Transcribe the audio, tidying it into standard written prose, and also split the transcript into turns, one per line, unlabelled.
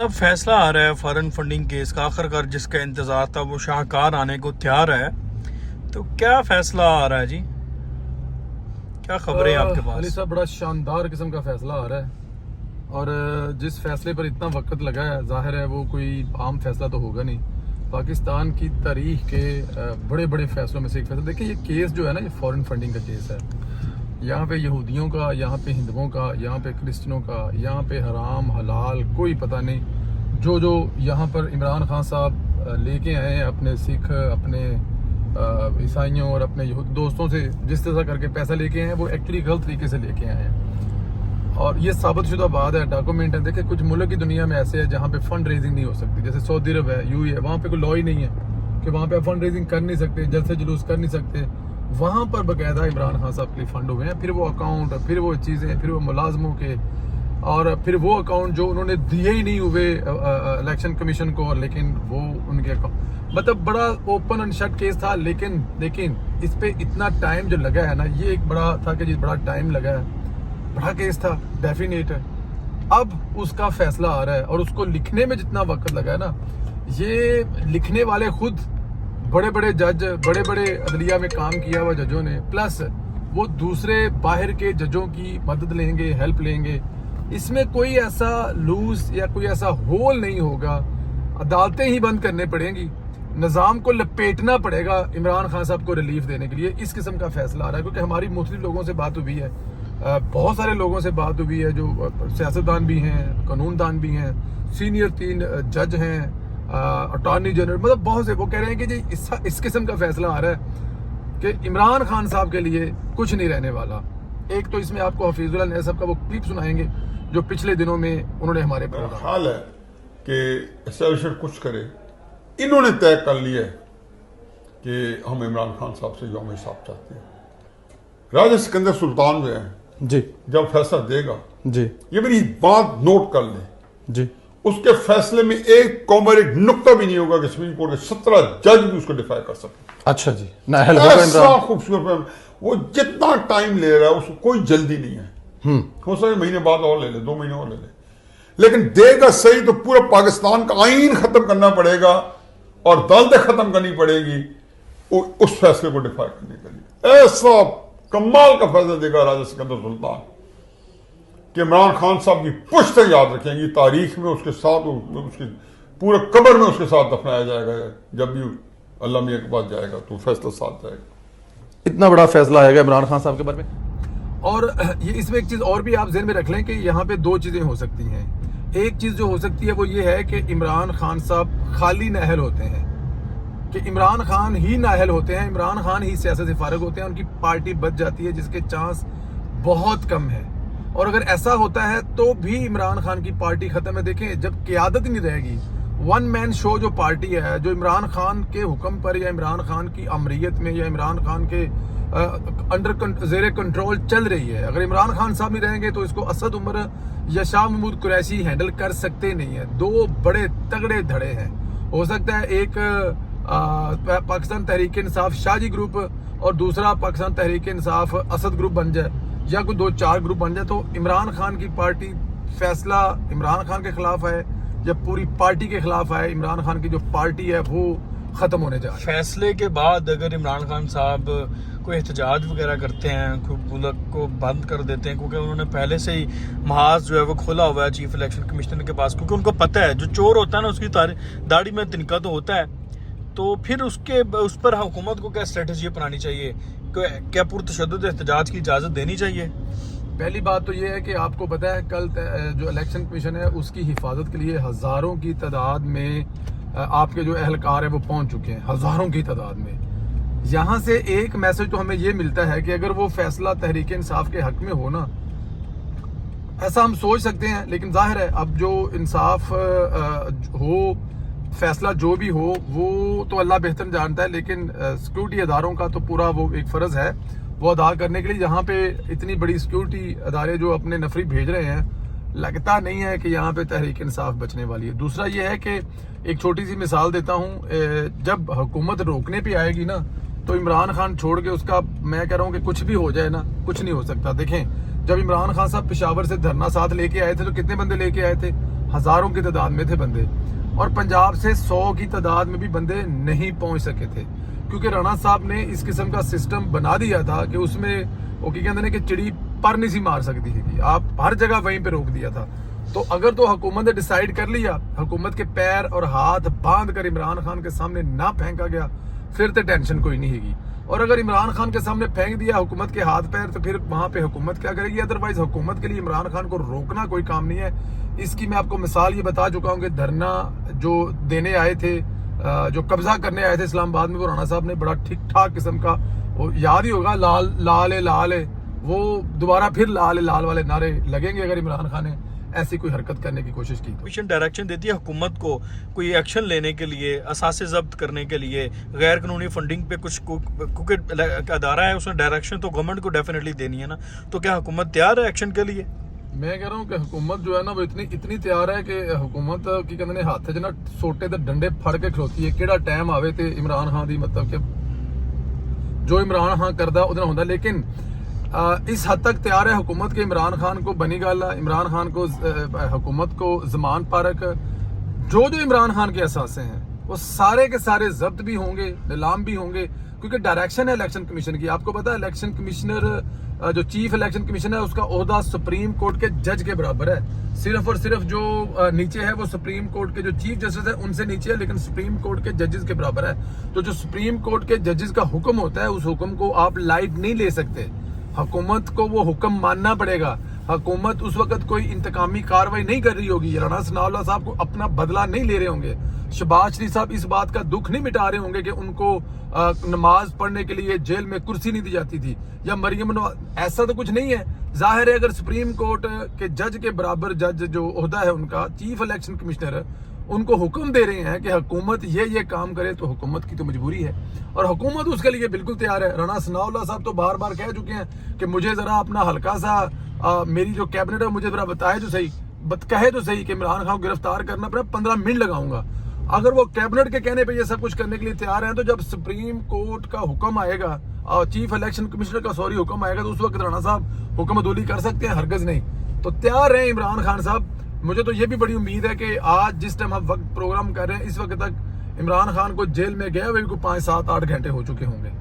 अब फैसला आ रहा है फॉरेन फंडिंग केस का, आखिरकार जिसका इंतजार था वो शाहकार आने को तैयार है। तो क्या फैसला आ रहा है जी, क्या खबरें आपके
अली
पास?
साहब, बड़ा शानदार किस्म का फैसला आ रहा है। और जिस फैसले पर इतना वक्त लगा है, जाहिर है वो कोई आम फैसला तो होगा नहीं। पाकिस्तान की तारीख के बड़े बड़े फैसलों में से एक फैसला। देखिए, ये केस जो है ना, ये फॉरेन फंडिंग का केस है। यहाँ पे यहूदियों का, यहाँ पे हिंदुओं का, यहाँ पे क्रिश्चियनों का, यहाँ पे हराम हलाल कोई पता नहीं। जो यहाँ पर इमरान खान साहब लेके आए हैं अपने सिख, अपने ईसाइयों और अपने दोस्तों से जिस तरह करके पैसा लेके आए हैं, वो एक्चुअली गलत तरीके से लेके आए हैं। और ये साबितशुदा बात है, डॉक्यूमेंट है। देखिए, कुछ मुल्क की दुनिया में ऐसे है जहाँ पे फंड रेजिंग नहीं हो सकती। जैसे सऊदी अरब है, यूएई है, वहाँ पे कोई लॉ ही नहीं है कि वहाँ पे आप फंड रेजिंग कर नहीं सकते, जलसे जुलूस कर नहीं सकते। वहाँ पर बाकायदा इमरान खान साहब के लिए फंड हुए हैं, फिर वो अकाउंट, फिर वो चीज़ें, फिर वो मुलाजमों के, और फिर वो अकाउंट जो उन्होंने दिए ही नहीं हुए इलेक्शन कमीशन को, लेकिन वो उनके अकाउंट, मतलब बड़ा ओपन एंड शट केस था। लेकिन इस पे इतना टाइम जो लगा है ना, ये एक बड़ा था कि जी बड़ा टाइम लगा है, बड़ा केस था, डेफिनेट है। अब उसका फैसला आ रहा है, और उसको लिखने में जितना वक्त लगा है ना, ये लिखने वाले खुद बड़े बड़े जज, बड़े बड़े अदलिया में काम किया हुआ जजों ने, प्लस वो दूसरे बाहर के जजों की मदद लेंगे, हेल्प लेंगे। इसमें कोई ऐसा लूज या कोई ऐसा होल नहीं होगा। अदालतें ही बंद करने पड़ेंगी, निज़ाम को लपेटना पड़ेगा इमरान खान साहब को रिलीफ देने के लिए। इस किस्म का फैसला आ रहा है, क्योंकि हमारी मुख्तलिफ लोगों से बात हुई है, बहुत सारे लोगों से बात हुई है, जो सियासतदान भी हैं, कानूनदान भी हैं, सीनियर 3 जज हैं, अटॉर्नी जनरल, मतलब बहुत से। वो कह रहे हैं कि जी इस किस्म का फैसला आ रहा है कि इमरान खान साहब के लिए कुछ नहीं रहने वाला। एक तो इसमें आपको हफीजुल्लाह नैयर साहब का वो क्लिप सुनाएंगे जो पिछले दिनों में उन्होंने हमारे
हाल है कि एस्टेब्लिशमेंट कुछ करे। इन्होंने तय कर लिया है कि हम इमरान खान साहब से यौम हिसाब चाहते हैं। राजा सिकंदर सुल्तान जो है
जी,
जब फैसला देगा
जी,
ये मेरी बात नोट कर ले
जी,
उसके फैसले में एक कॉमर, एक नुक्ता भी नहीं होगा कि सुप्रीम कोर्ट के 17 जज भी उसको डिफाई कर सके।
अच्छा जी,
ऐसा खूबसूरत, वो जितना टाइम ले रहा है उसको कोई जल्दी नहीं है। हो सकता है महीने बाद और ले ले, 2 महीने और ले ले, लेकिन देगा सही तो पूरा पाकिस्तान का आईन खत्म करना पड़ेगा और अदालतें खत्म करनी पड़ेगी उस फैसले को डिफाई करने के लिए। ऐसा कमाल का फैसला देगा राजा सिकंदर सुल्तान कि इमरान खान साहब की पुश्तें याद रखेंगी तारीख में, उसके साथ उसके पूरे कब्र में उसके साथ दफनाया जाएगा। जब भी अल्लाह मियां के पास जाएगा तो फैसला साथ जाएगा।
इतना बड़ा फैसला आएगा इमरान खान साहब के बारे में। और ये इसमें एक चीज और भी आप ज़हन में रख लें कि यहाँ पे 2 चीजें हो सकती हैं। एक चीज जो हो सकती है वो ये है कि इमरान खान साहब खाली नाअहल होते हैं, कि इमरान खान ही नाअहल होते हैं, इमरान खान ही सियासत से फारिग होते हैं, उनकी पार्टी बच जाती है, जिसके चांस बहुत कम है। और अगर ऐसा होता है तो भी इमरान खान की पार्टी खत्म है। देखें, जब क़यादत नहीं रहेगी, 1 मैन शो जो पार्टी है, जो इमरान खान के हुक्म पर या इमरान खान की अमरीयत में या इमरान खान के अंडर ज़ेरे कंट्रोल चल रही है, अगर इमरान खान साहब नहीं रहेंगे तो इसको असद उमर या शाह महमूद कुरैशी हैंडल कर सकते नहीं है। 2 बड़े तगड़े धड़े हैं। हो सकता है एक पाकिस्तान तहरीक इंसाफ शाहजी ग्रुप और दूसरा पाकिस्तान तहरीक इंसाफ असद ग्रुप बन जाए, या कोई 2-4 ग्रुप बन जाए, तो इमरान खान की पार्टी फैसला इमरान खान के खिलाफ है या पूरी पार्टी के खिलाफ है, इमरान खान की जो पार्टी है वो खत्म होने जा रही है।
फैसले के बाद अगर इमरान खान साहब कोई एहतजाज वगैरह करते हैं, मुल्क को बंद कर देते हैं, क्योंकि उन्होंने पहले से ही महाज जो है वो खोला हुआ है चीफ इलेक्शन कमिश्नर के पास, क्योंकि उनको पता है जो चोर होता है ना उसकी दाढ़ी में तिनका तो होता है। तो फिर उस पर हुकूमत को क्या स्ट्रेटजी अपनानी चाहिए? क्या पुरतशद्दुद एहतजाज की इजाज़त देनी चाहिए?
पहली बात तो ये है कि आपको पता है कल जो इलेक्शन कमीशन है उसकी हिफाजत के लिए हज़ारों की तादाद में आपके जो अहलकार है वो पहुंच चुके हैं, हज़ारों की तादाद में। यहाँ से एक मैसेज तो हमें ये मिलता है कि अगर वो फैसला तहरीक इंसाफ के हक में हो ना, ऐसा हम सोच सकते हैं, लेकिन जाहिर है अब जो इंसाफ हो, फैसला जो भी हो वो तो अल्लाह बेहतर जानता है, लेकिन सिक्योरिटी अदारों का तो पूरा वो एक फ़र्ज़ है वो अदा करने के लिए। यहाँ पे इतनी बड़ी सिक्योरिटी अदारे जो अपने नफरी भेज रहे हैं, लगता नहीं है कि यहाँ पे तहरीक इंसाफ बचने वाली है। दूसरा ये है कि एक छोटी सी मिसाल देता हूँ, जब हुकूमत रोकने पे आएगी ना, तो इमरान खान छोड़ के उसका, मैं कह रहा हूँ कि कुछ भी हो जाए ना, कुछ नहीं हो सकता। देखें, जब इमरान खान साहब पेशावर से धरना साथ लेके आए थे तो कितने बंदे लेके आए थे? हज़ारों की तादाद में थे बंदे, और पंजाब से 100 की तादाद में भी बंदे नहीं पहुंच सके थे, क्योंकि राणा साहब ने इस किस्म का सिस्टम बना दिया था कि उसमें वो की कहते हैं कि चिड़ी पर नहीं सी मार सकती थी, आप हर जगह वहीं पे रोक दिया था। तो अगर तो हुकूमत ने डिसाइड कर लिया, हुकूमत के पैर और हाथ बांध कर इमरान खान के सामने ना फेंका गया, फिर तो टेंशन कोई नहीं हैगी। और अगर इमरान खान के सामने फेंक दिया हुकूमत के हाथ पैर, तो फिर वहां पे हुकूमत क्या करेगी? अदरवाइज हुकूमत के लिए इमरान खान को रोकना कोई काम नहीं है। इसकी मैं आपको मिसाल ये बता चुका हूँ कि धरना जो देने आए थे, जो कब्जा करने आए थे इस्लामाबाद में, वो राणा साहब ने बड़ा ठीक ठाक किस्म का, वो याद ही होगा, लाल लाल है लाल है, वो दोबारा फिर लाल है लाल वाले नारे लगेंगे अगर इमरान खान ने ऐसी कोई हरकत करने की कोशिश की।
कमीशन डायरेक्शन देती है हुकूमत को कोई एक्शन लेने के लिए, असासे जब्त करने के लिए, गैर कानूनी फंडिंग पे कुछ, क्योंकि अदारा है उसने डायरेक्शन तो गवर्नमेंट को डेफिनेटली देनी है ना, तो क्या हुकूमत तैयार है एक्शन के लिए?
मैं कह रहा हूँ कि हुकूमत जो है ना वो इतनी तैयार है कि हुकूमत की कहते ने हाथ च ना सोटे ते डंडे फड़ के खलोती है, केड़ा टाइम आवे ते इमरान खान दी मतलब कि जो इमरान खान करदा उहदे नाल हुंदा। लेकिन इस हद तक तैयार है हुकूमत के इमरान खान को बनी गल है, इमरान खान को हुकूमत को जमान पारक जो इमरान खान के असासे हैं वो सारे के सारे जब्त भी होंगे, नीलाम भी होंगे, क्योंकि डायरेक्शन है इलेक्शन कमीशन की। आपको पता है इलेक्शन कमिश्नर जो चीफ इलेक्शन कमीशन है उसका ओहदा सुप्रीम कोर्ट के जज के बराबर है। सिर्फ और सिर्फ जो नीचे है वो सुप्रीम कोर्ट के जो चीफ जस्टिस है उनसे नीचे है, लेकिन सुप्रीम कोर्ट के जजेस के बराबर है। तो जो सुप्रीम कोर्ट के जजेस का हुक्म होता है उस हुक्म को आप लाइट नहीं ले सकते, हुकूमत को वो हुक्म मानना पड़ेगा। हुकूमत उस वक्त कोई इंतकामी कार्रवाई नहीं कर रही होगी, राणा सनाउल्लाह साहब को अपना बदला नहीं ले रहे होंगे, शहबाज शरीफ साहब इस बात का दुख नहीं मिटा रहे होंगे कि उनको नमाज पढ़ने के लिए जेल में कुर्सी नहीं दी जाती थी, या मरियम नवाज, ऐसा तो कुछ नहीं है। जाहिर है अगर सुप्रीम कोर्ट के जज के बराबर जज जो ओहदा है उनका, चीफ इलेक्शन कमिश्नर, उनको हुक्म दे रहे हैं कि हुकूमत ये काम करे, तो हुकूमत की तो मजबूरी है और हुकूमत उसके लिए बिल्कुल तैयार है। राणा सनाउल्लाह साहब तो बार बार कह चुके हैं कि मुझे जरा अपना हल्का सा मेरी जो कैबिनेट है मुझे जरा बताए तो सही, कहे तो सही कि इमरान खान को गिरफ्तार करना पड़ा, 15 मिनट लगाऊंगा। अगर वो कैबिनेट के कहने पे ये सब कुछ करने के लिए तैयार हैं, तो जब सुप्रीम कोर्ट का हुक्म आएगा और चीफ इलेक्शन कमिश्नर का हुक्म आएगा, तो उस वक्त राणा साहब हुक्म अदूली कर सकते हैं? हरगज नहीं। तो तैयार हैं इमरान खान साहब। मुझे तो ये भी बड़ी उम्मीद है कि आज जिस टाइम हम वक्त प्रोग्राम कर रहे हैं इस वक्त तक इमरान खान को जेल में गए हुए को 5, 7, 8 घंटे हो चुके होंगे।